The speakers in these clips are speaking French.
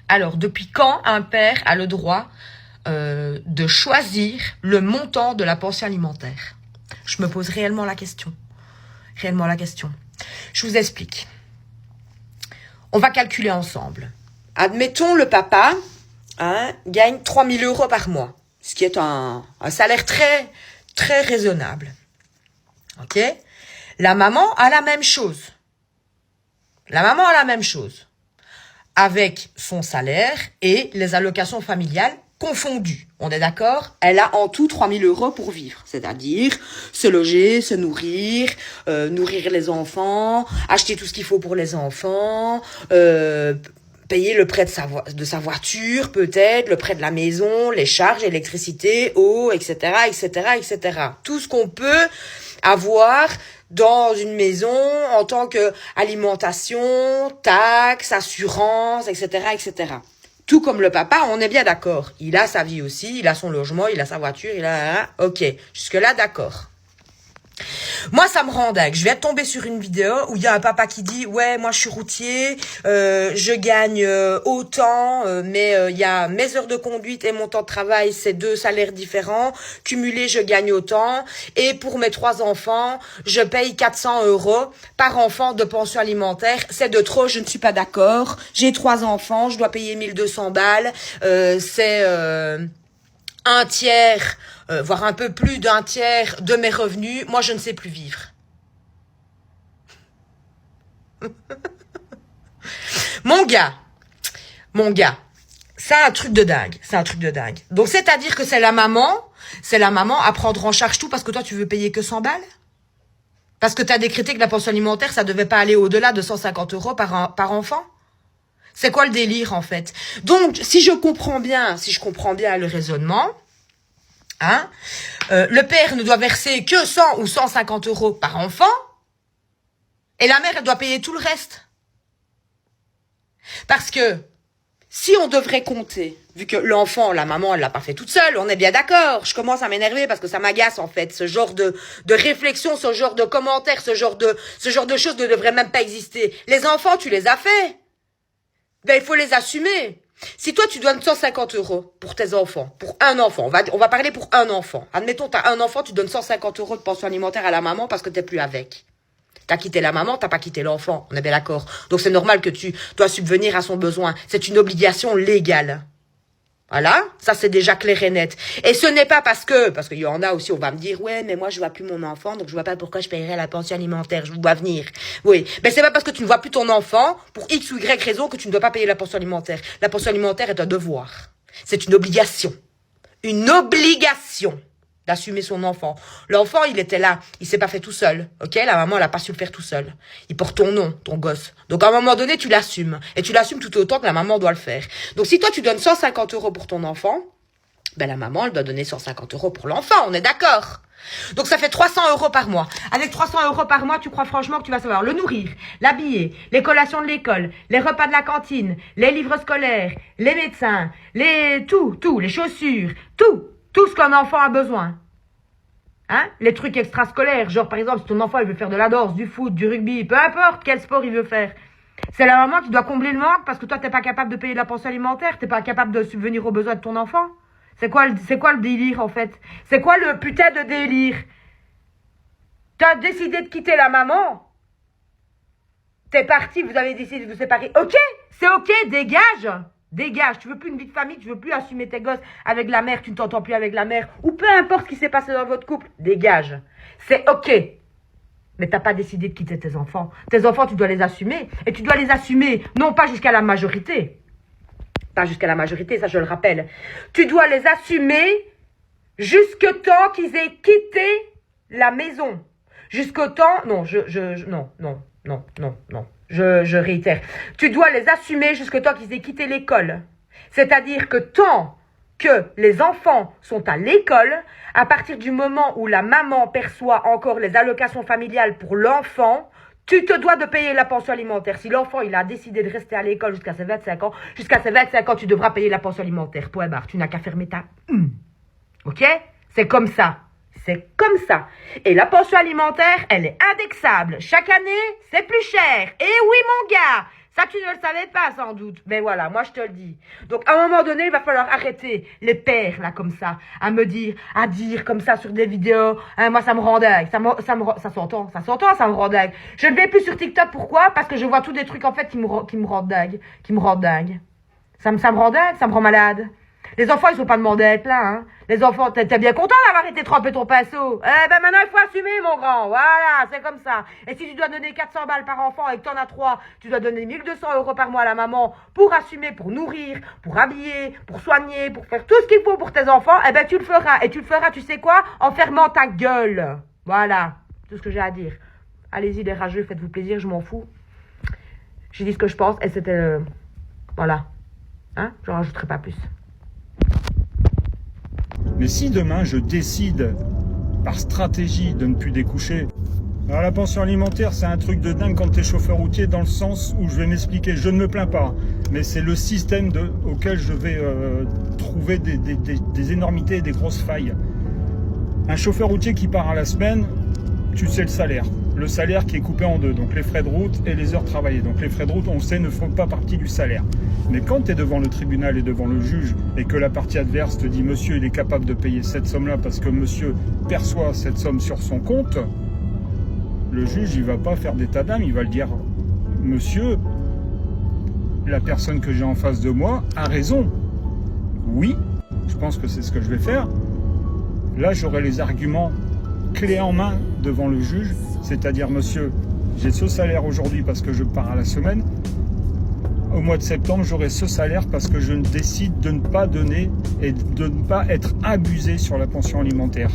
Alors, depuis quand un père a le droit de choisir le montant de la pension alimentaire? Je me pose réellement la question. Réellement la question. Je vous explique. On va calculer ensemble. Admettons, le papa gagne 3 000 € par mois, ce qui est un salaire très, très raisonnable. Ok? La maman a la même chose. La maman a la même chose. Avec son salaire et les allocations familiales confondues. On est d'accord? Elle a en tout 3 000 € pour vivre. C'est-à-dire se loger, se nourrir, nourrir les enfants, acheter tout ce qu'il faut pour les enfants, payer le prêt de sa voiture, peut-être, le prêt de la maison, les charges, électricité, eau, etc., etc., etc. Tout ce qu'on peut avoir dans une maison en tant que alimentation, taxes, assurance, etc., etc. Tout comme le papa, on est bien d'accord. Il a sa vie aussi, il a son logement, il a sa voiture, il a... Ok, jusque-là, d'accord. Moi, ça me rend dingue. Je viens de tomber sur une vidéo où il y a un papa qui dit « Ouais, moi, je suis routier, je gagne autant, mais il y a mes heures de conduite et mon temps de travail, c'est 2 salaires différents. Cumulé, je gagne autant. Et pour mes 3 enfants, je paye 400 € par enfant de pension alimentaire. C'est de trop, je ne suis pas d'accord. J'ai 3 enfants, je dois payer 1200 balles. C'est un tiers... voire un peu plus d'un tiers de mes revenus, moi je ne sais plus vivre. Mon gars, c'est un truc de dingue, Donc c'est-à-dire que c'est la maman à prendre en charge tout parce que toi tu veux payer que 100 balles? Parce que tu as décrété que la pension alimentaire, ça devait pas aller au-delà de 150 € par enfant? C'est quoi le délire en fait? Donc si je comprends bien le raisonnement, le père ne doit verser que 100 ou 150 € par enfant, et la mère, elle doit payer tout le reste. Parce que, si on devrait compter, vu que l'enfant, la maman, elle l'a pas fait toute seule, on est bien d'accord, je commence à m'énerver parce que ça m'agace, en fait, ce genre de réflexion, ce genre de commentaires, ce genre de choses ne devraient même pas exister. Les enfants, tu les as fait. Ben, il faut les assumer. Si toi, tu donnes 150 € pour tes enfants, pour un enfant, on va parler pour un enfant. Admettons, t'as un enfant, tu donnes 150 € de pension alimentaire à la maman parce que t'es plus avec. T'as quitté la maman, t'as pas quitté l'enfant. On est bien d'accord. Donc c'est normal que tu dois subvenir à son besoin. C'est une obligation légale. Voilà, ça c'est déjà clair et net. Et ce n'est pas parce qu'il y en a aussi, on va me dire, ouais, mais moi je vois plus mon enfant, donc je vois pas pourquoi je paierais la pension alimentaire, je dois venir. Oui, mais c'est pas parce que tu ne vois plus ton enfant, pour X ou Y raison, que tu ne dois pas payer la pension alimentaire. La pension alimentaire est un devoir. C'est une obligation. Une obligation d'assumer son enfant. L'enfant, il était là, il s'est pas fait tout seul, ok? La maman, elle a pas su le faire tout seul. Il porte ton nom, ton gosse. Donc à un moment donné, tu l'assumes. Et tu l'assumes tout autant que la maman doit le faire. Donc si toi, tu donnes 150 € pour ton enfant, ben la maman, elle doit donner 150 € pour l'enfant, on est d'accord? Donc ça fait 300 € par mois. Avec 300 € par mois, tu crois franchement que tu vas savoir le nourrir, l'habiller, les collations de l'école, les repas de la cantine, les livres scolaires, les médecins, tout, les chaussures, tout ce qu'un enfant a besoin. Les trucs extrascolaires, genre par exemple si ton enfant il veut faire de la danse, du foot, du rugby, peu importe quel sport il veut faire. C'est la maman qui doit combler le manque parce que toi t'es pas capable de payer la pension alimentaire, t'es pas capable de subvenir aux besoins de ton enfant. C'est quoi le délire en fait? C'est quoi le putain de délire? T'as décidé de quitter la maman. T'es parti, vous avez décidé de vous séparer. Ok, c'est ok, dégage. Dégage, tu veux plus une vie de famille, tu veux plus assumer tes gosses avec la mère, tu ne t'entends plus avec la mère, ou peu importe ce qui s'est passé dans votre couple, dégage. C'est ok. Mais t'as pas décidé de quitter tes enfants. Tes enfants, tu dois les assumer. Et tu dois les assumer, non pas jusqu'à la majorité. Pas jusqu'à la majorité, ça je le rappelle. Tu dois les assumer jusque temps qu'ils aient quitté la maison. Jusqu'au temps... Non, non. Je réitère. Tu dois les assumer jusque temps qu'ils aient quitté l'école. C'est-à-dire que tant que les enfants sont à l'école, à partir du moment où la maman perçoit encore les allocations familiales pour l'enfant, tu te dois de payer la pension alimentaire. Si l'enfant il a décidé de rester à l'école jusqu'à ses 25 ans, tu devras payer la pension alimentaire. Point barre. Tu n'as qu'à fermer ta... Ok? C'est comme ça. C'est comme ça. Et la pension alimentaire, elle est indexable. Chaque année, c'est plus cher. Et oui, mon gars, Ça, tu ne le savais pas, sans doute. Mais voilà, moi, je te le dis. Donc, à un moment donné, il va falloir arrêter les pères, là, comme ça, à dire comme ça sur des vidéos. Hein, moi, ça me rend dingue. Ça s'entend, ça me rend dingue. Je ne vais plus sur TikTok, pourquoi? Parce que je vois tous des trucs, en fait, qui me rendent dingue. Ça me rend dingue, ça me rend malade. Les enfants, ils sont pas demandés à être là, hein. Les enfants, t'es bien content d'avoir été trempé ton pinceau. Eh ben maintenant, il faut assumer, mon grand. Voilà, c'est comme ça. Et si tu dois donner 400 balles par enfant et que t'en as 3, tu dois donner 1200 euros par mois à la maman pour assumer, pour nourrir, pour habiller, pour soigner, pour faire tout ce qu'il faut pour tes enfants, eh ben tu le feras. Et tu le feras, tu sais quoi? En fermant ta gueule. Voilà, tout ce que j'ai à dire. Allez-y, les rageux, faites-vous plaisir, je m'en fous. J'ai dit ce que je pense et c'était... voilà. Hein? J'en rajouterai pas plus. Mais si demain je décide par stratégie de ne plus découcher, alors la pension alimentaire c'est un truc de dingue quand t'es chauffeur routier, dans le sens où je vais m'expliquer, je ne me plains pas, mais c'est le système auquel je vais trouver des énormités et des grosses failles. Un chauffeur routier qui part à la semaine, tu sais le salaire qui est coupé en deux, donc les frais de route et les heures travaillées. Donc les frais de route, on sait, ne font pas partie du salaire. Mais quand tu es devant le tribunal et devant le juge et que la partie adverse te dit « Monsieur, il est capable de payer cette somme-là parce que monsieur perçoit cette somme sur son compte », le juge, il va pas faire d'état d'âme, il va le dire « Monsieur, la personne que j'ai en face de moi a raison. Oui, je pense que c'est ce que je vais faire. Là, j'aurai les arguments clé en main devant le juge, c'est-à-dire monsieur, j'ai ce salaire aujourd'hui parce que je pars à la semaine, au mois de septembre j'aurai ce salaire parce que je décide de ne pas donner et de ne pas être abusé sur la pension alimentaire.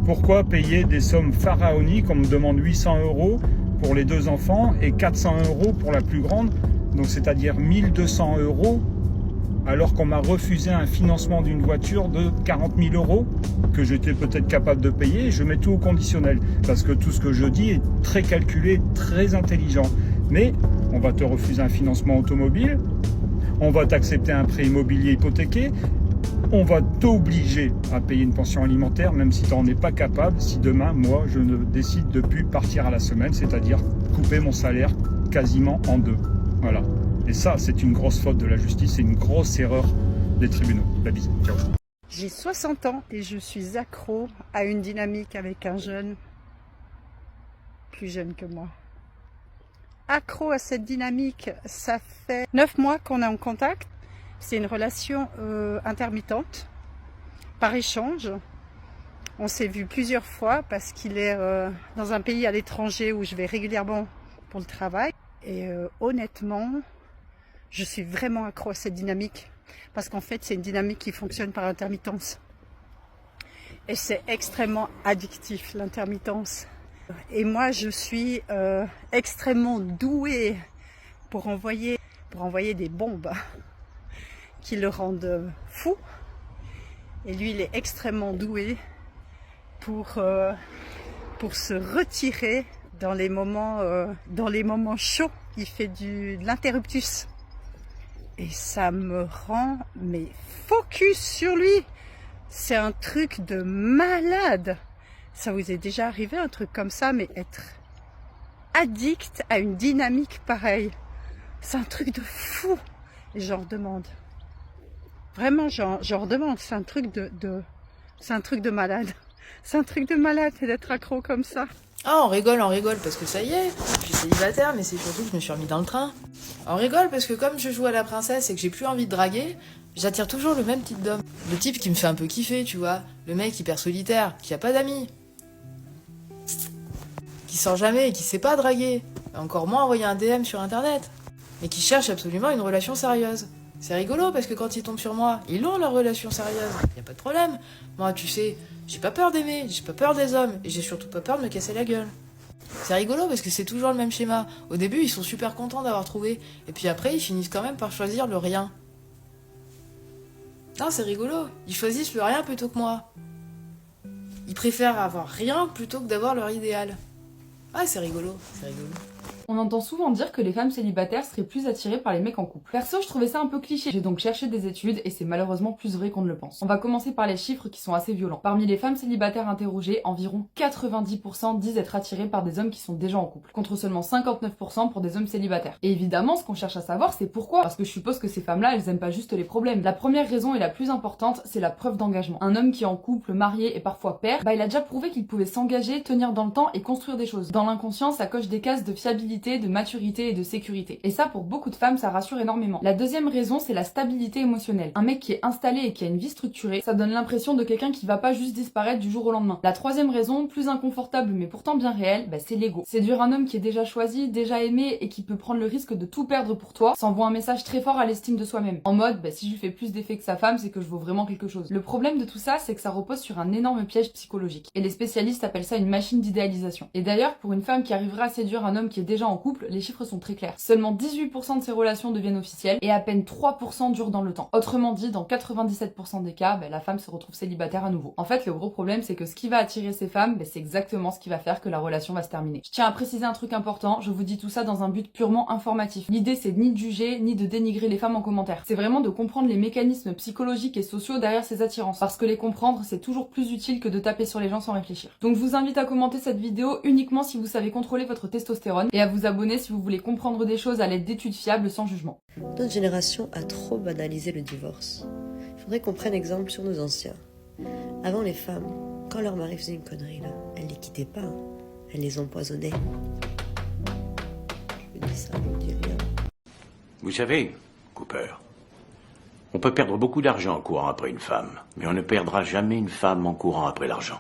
Pourquoi payer des sommes pharaoniques? On me demande 800 euros pour les 2 enfants et 400 euros pour la plus grande, donc c'est-à-dire 1200 euros, alors qu'on m'a refusé un financement d'une voiture de 40 000 euros que j'étais peut-être capable de payer. Je mets tout au conditionnel parce que tout ce que je dis est très calculé, très intelligent. Mais on va te refuser un financement automobile, on va t'accepter un prêt immobilier hypothéqué, on va t'obliger à payer une pension alimentaire même si tu n'en es pas capable, si demain, moi, je ne décide de plus partir à la semaine, c'est-à-dire couper mon salaire quasiment en deux. Voilà. Et ça, c'est une grosse faute de la justice et une grosse erreur des tribunaux. La bise. Ciao. J'ai 60 ans et je suis accro à une dynamique avec un jeune, plus jeune que moi. Accro à cette dynamique, ça fait 9 mois qu'on est en contact. C'est une relation intermittente, par échange. On s'est vu plusieurs fois parce qu'il est dans un pays à l'étranger où je vais régulièrement pour le travail. Et honnêtement, je suis vraiment accro à cette dynamique parce qu'en fait, c'est une dynamique qui fonctionne par intermittence. Et c'est extrêmement addictif, l'intermittence. Et moi, je suis extrêmement douée pour envoyer des bombes qui le rendent fou. Et lui, il est extrêmement doué pour se retirer dans les moments chauds. Il fait de l'interruptus. Et ça me rend mais focus sur lui. C'est un truc de malade. Ça vous est déjà arrivé un truc comme ça, mais être addict à une dynamique pareille, c'est un truc de fou. Et j'en redemande. Vraiment, j'en redemande. C'est un truc c'est un truc de malade. C'est un truc de malade d'être accro comme ça. Ah, on rigole, parce que ça y est, je suis célibataire, mais c'est surtout que je me suis remis dans le train. On rigole parce que comme je joue à la princesse et que j'ai plus envie de draguer, j'attire toujours le même type d'homme. Le type qui me fait un peu kiffer, tu vois. Le mec hyper solitaire, qui a pas d'amis. Qui sort jamais et qui sait pas draguer. Et encore moins envoyer un DM sur internet. Mais qui cherche absolument une relation sérieuse. C'est rigolo parce que quand ils tombent sur moi, ils ont leur relation sérieuse. Y a pas de problème. Moi, tu sais, j'ai pas peur d'aimer, j'ai pas peur des hommes, et j'ai surtout pas peur de me casser la gueule. C'est rigolo parce que c'est toujours le même schéma. Au début, ils sont super contents d'avoir trouvé, et puis après, ils finissent quand même par choisir le rien. Non, c'est rigolo. Ils choisissent le rien plutôt que moi. Ils préfèrent avoir rien plutôt que d'avoir leur idéal. Ah, c'est rigolo, c'est rigolo. On entend souvent dire que les femmes célibataires seraient plus attirées par les mecs en couple. Perso, je trouvais ça un peu cliché. J'ai donc cherché des études et c'est malheureusement plus vrai qu'on ne le pense. On va commencer par les chiffres qui sont assez violents. Parmi les femmes célibataires interrogées, environ 90% disent être attirées par des hommes qui sont déjà en couple, contre seulement 59% pour des hommes célibataires. Et évidemment, ce qu'on cherche à savoir, c'est pourquoi. Parce que je suppose que ces femmes-là, elles aiment pas juste les problèmes. La première raison et la plus importante, c'est la preuve d'engagement. Un homme qui est en couple, marié et parfois père, il a déjà prouvé qu'il pouvait s'engager, tenir dans le temps et construire des choses. Dans l'inconscient, ça coche des cases de fiabilité, de maturité et de sécurité. Et ça, pour beaucoup de femmes, ça rassure énormément. La deuxième raison, c'est la stabilité émotionnelle. Un mec qui est installé et qui a une vie structurée, ça donne l'impression de quelqu'un qui va pas juste disparaître du jour au lendemain. La troisième raison, plus inconfortable mais pourtant bien réelle, c'est l'ego. Séduire un homme qui est déjà choisi, déjà aimé et qui peut prendre le risque de tout perdre pour toi, ça envoie un message très fort à l'estime de soi-même. En mode, si je lui fais plus d'effet que sa femme, c'est que je vaux vraiment quelque chose. Le problème de tout ça, c'est que ça repose sur un énorme piège psychologique. Et les spécialistes appellent ça une machine d'idéalisation. Et d'ailleurs, pour une femme qui arrivera à séduire un homme qui est déjà en couple, les chiffres sont très clairs. Seulement 18% de ces relations deviennent officielles et à peine 3% durent dans le temps. Autrement dit, dans 97% des cas, la femme se retrouve célibataire à nouveau. En fait, le gros problème, c'est que ce qui va attirer ces femmes, c'est exactement ce qui va faire que la relation va se terminer. Je tiens à préciser un truc important, je vous dis tout ça dans un but purement informatif. L'idée, c'est ni de juger, ni de dénigrer les femmes en commentaire. C'est vraiment de comprendre les mécanismes psychologiques et sociaux derrière ces attirances. Parce que les comprendre, c'est toujours plus utile que de taper sur les gens sans réfléchir. Donc je vous invite à commenter cette vidéo uniquement si vous savez contrôler votre testostérone et à vous abonner si vous voulez comprendre des choses à l'aide d'études fiables sans jugement. Notre génération a trop banalisé le divorce. Il faudrait qu'on prenne exemple sur nos anciens. Avant, les femmes, quand leur mari faisait une connerie, là, elles les quittaient pas, hein. Elles les empoisonnaient. Je dis ça, je vous dis rien. Vous savez, Cooper, on peut perdre beaucoup d'argent en courant après une femme, mais on ne perdra jamais une femme en courant après l'argent.